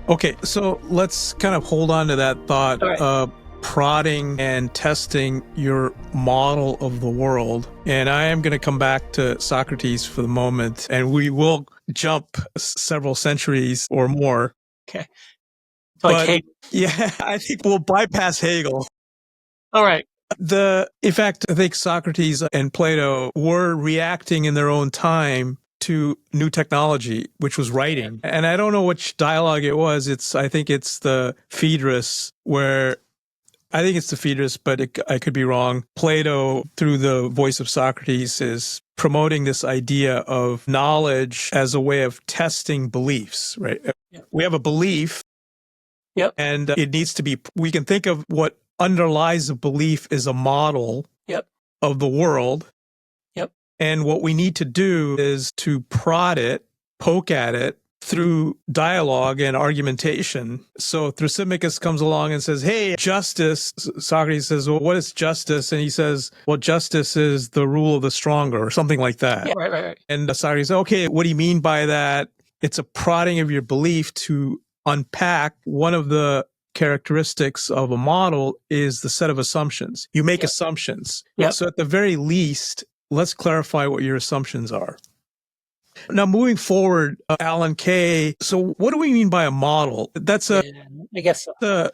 Okay, so let's kind of hold on to that thought. All right. Prodding and testing your model of the world. And I am going to come back to Socrates for the moment, and we will jump several centuries or more. Okay. Like Hegel. Yeah, I think we'll bypass Hegel. All right. In fact, I think Socrates and Plato were reacting in their own time to new technology, which was writing. And I don't know which dialogue it was. I think it's the Phaedrus, but I could be wrong. Plato, through the voice of Socrates, is promoting this idea of knowledge as a way of testing beliefs, right? Yep. We have a belief. Yep. And it needs to be, we can think of what underlies a belief is a model of the world. Yep. And what we need to do is to prod it, poke at it, through dialogue and argumentation. So Thrasymachus comes along and says, hey, justice. Socrates says, well, what is justice? And he says, well, justice is the rule of the stronger, or something like that. Yeah, right. And Socrates says, okay, what do you mean by that? It's a prodding of your belief to unpack. One of the characteristics of a model is the set of assumptions. You make assumptions. So at the very least, let's clarify what your assumptions are. Now, moving forward, Alan Kay. So what do we mean by a model? That's I guess so.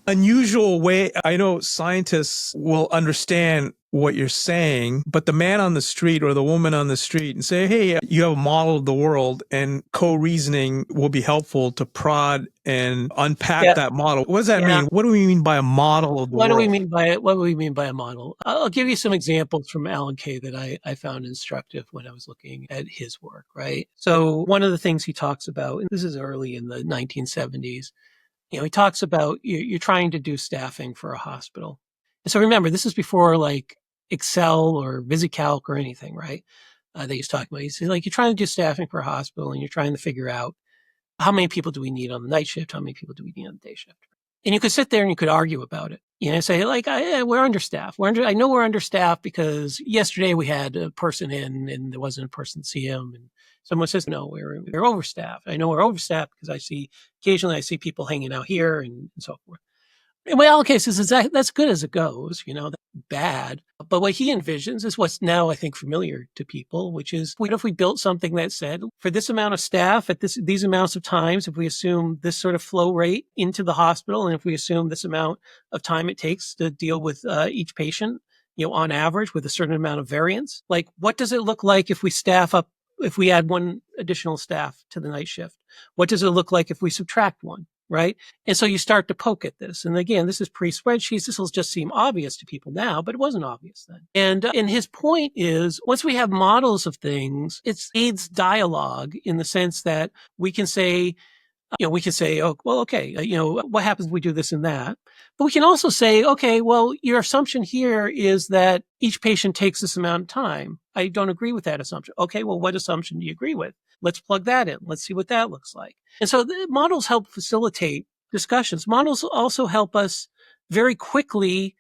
Unusual way. I know scientists will understand what you're saying, but the man on the street or the woman on the street and say, hey, you have a model of the world, and co-reasoning will be helpful to prod and unpack that model. What does that mean? What do we mean by a model of the world? What do we mean by a model? I'll give you some examples from Alan Kay that I found instructive when I was looking at his work, right? So one of the things he talks about, and this is early in the 1970s, he talks about you're trying to do staffing for a hospital. And so remember, this is before like Excel or VisiCalc or anything, right? That he's talking about. He's like, you're trying to do staffing for a hospital and you're trying to figure out how many people do we need on the night shift? How many people do we need on the day shift? And you could sit there and you could argue about it. Say like, we're understaffed. I know we're understaffed because yesterday we had a person in and there wasn't a person to see him. And someone says, no, we're overstaffed. I know we're overstaffed because occasionally I see people hanging out here and so forth. In my all cases, that's good as it goes, that's bad. But what he envisions is what's now, I think, familiar to people, which is, what if we built something that said, for this amount of staff at these amounts of times, if we assume this sort of flow rate into the hospital, and if we assume this amount of time it takes to deal with each patient, on average with a certain amount of variance, like what does it look like if we if we add one additional staff to the night shift? What does it look like if we subtract one? Right. And so you start to poke at this. And again, this is pre-spreadsheets. This will just seem obvious to people now, but it wasn't obvious then. And his point is, once we have models of things, it aids dialogue in the sense that we can say, oh, well, okay, what happens if we do this and that? But we can also say, okay, well, your assumption here is that each patient takes this amount of time. I don't agree with that assumption. Okay, well, what assumption do you agree with? Let's plug that in. Let's see what that looks like. And so the models help facilitate discussions. Models also help us very quickly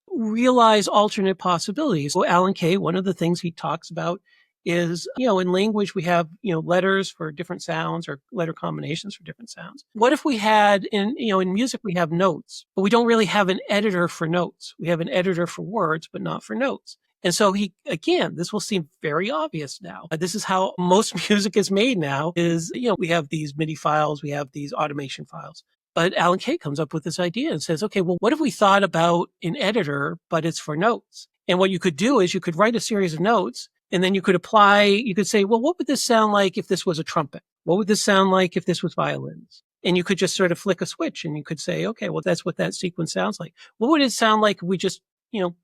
realize alternate possibilities. So Alan Kay, one of the things he talks about is, in language, we have, letters for different sounds or letter combinations for different sounds. What if we had in music, we have notes, but we don't really have an editor for notes. We have an editor for words, but not for notes. And so this will seem very obvious now. This is how most music is made now is, we have these MIDI files, we have these automation files. But Alan Kay comes up with this idea and says, okay, well, what if we thought about an editor, but it's for notes? And what you could do is you could write a series of notes and then you could say, well, what would this sound like if this was a trumpet? What would this sound like if this was violins? And you could just sort of flick a switch and you could say, okay, well, that's what that sequence sounds like. What would it sound like if we just,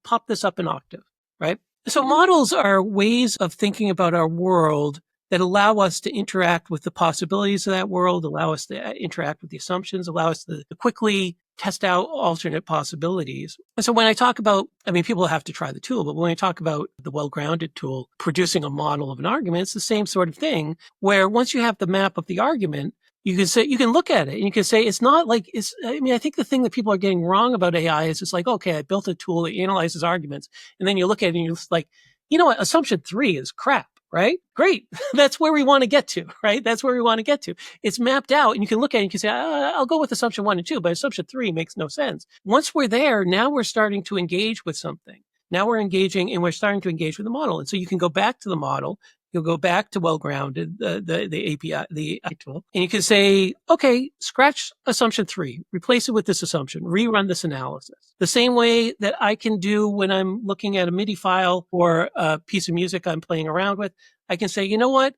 pop this up an octave? Right? So models are ways of thinking about our world that allow us to interact with the possibilities of that world, allow us to interact with the assumptions, allow us to quickly test out alternate possibilities. And so when I talk about, people have to try the tool, but when I talk about the well-grounded tool producing a model of an argument, it's the same sort of thing where once you have the map of the argument, you can look at it and you can say, it's not like I think the thing that people are getting wrong about AI is it's like, okay, I built a tool that analyzes arguments. And then you look at it and you're just like, you know what? Assumption 3 is crap, right? Great. That's where we want to get to, right? That's where we want to get to. It's mapped out and you can look at it and you can say, I'll go with assumption 1 and 2, but assumption 3 makes no sense. Once we're there, now we're starting to engage with something. Now we're engaging and we're starting to engage with the model. And so you can go back to the model. You'll go back to well-grounded, the API, the tool, and you can say, okay, scratch assumption 3, replace it with this assumption, rerun this analysis. The same way that I can do when I'm looking at a MIDI file or a piece of music I'm playing around with, I can say, you know what?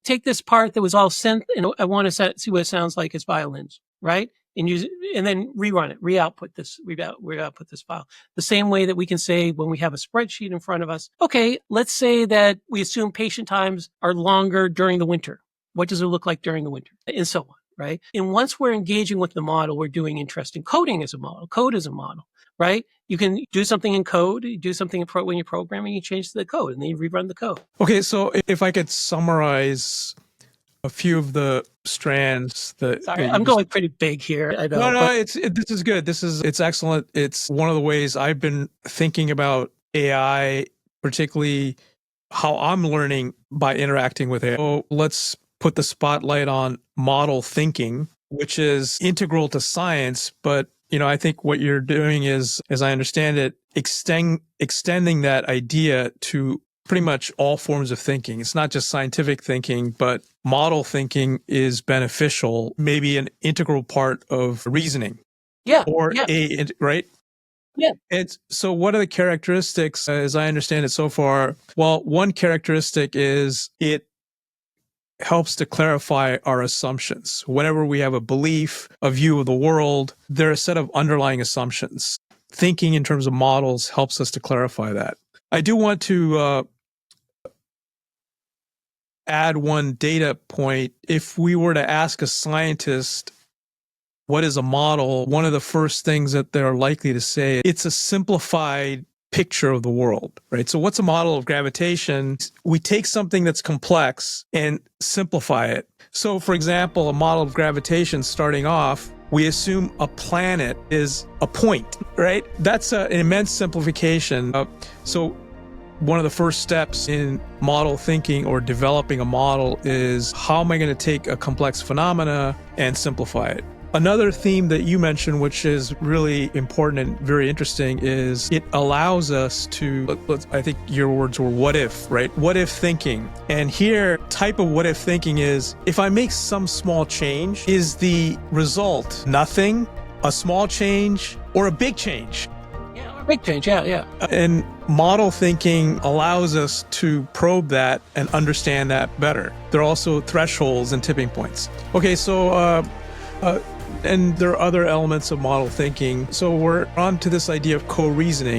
Take this part that was all synth and I want to see what it sounds like as violins, right? And use and then rerun it, re-output this file. The same way that we can say when we have a spreadsheet in front of us, okay, let's say that we assume patient times are longer during the winter. What does it look like during the winter? And so on, right? And once we're engaging with the model, we're doing interesting coding as a model, code as a model, right? You can do something in code, you do something when you're programming, you change the code and then you rerun the code. Okay, so if I could summarize a few of the strands that Sorry, I'm going pretty big here. I know. No, this is good. It's excellent. It's one of the ways I've been thinking about AI, particularly how I'm learning by interacting with AI. So let's put the spotlight on model thinking, which is integral to science. But, I think what you're doing is, as I understand it, extending that idea to pretty much all forms of thinking. It's not just scientific thinking, but model thinking is beneficial, maybe an integral part of reasoning. Yeah. Right? Yeah. So what are the characteristics, as I understand it so far? Well, one characteristic is it helps to clarify our assumptions. Whenever we have a belief, a view of the world, there are a set of underlying assumptions. Thinking in terms of models helps us to clarify that. I do want to add one data point. If we were to ask a scientist, what is a model? One of the first things that they're likely to say, it's a simplified picture of the world, right? So what's a model of gravitation? We take something that's complex and simplify it. So for example, a model of gravitation starting off, we assume a planet is a point, right? That's an immense simplification. So one of the first steps in model thinking or developing a model is how am I going to take a complex phenomena and simplify it? Another theme that you mentioned, which is really important and very interesting, is it allows us to, I think your words were what if, right? What if thinking. And here, type of what if thinking is, if I make some small change, is the result nothing, a small change, or a big change? Big change, yeah. And model thinking allows us to probe that and understand that better. There are also thresholds and tipping points. Okay, so and there are other elements of model thinking. So we're on to this idea of co-reasoning.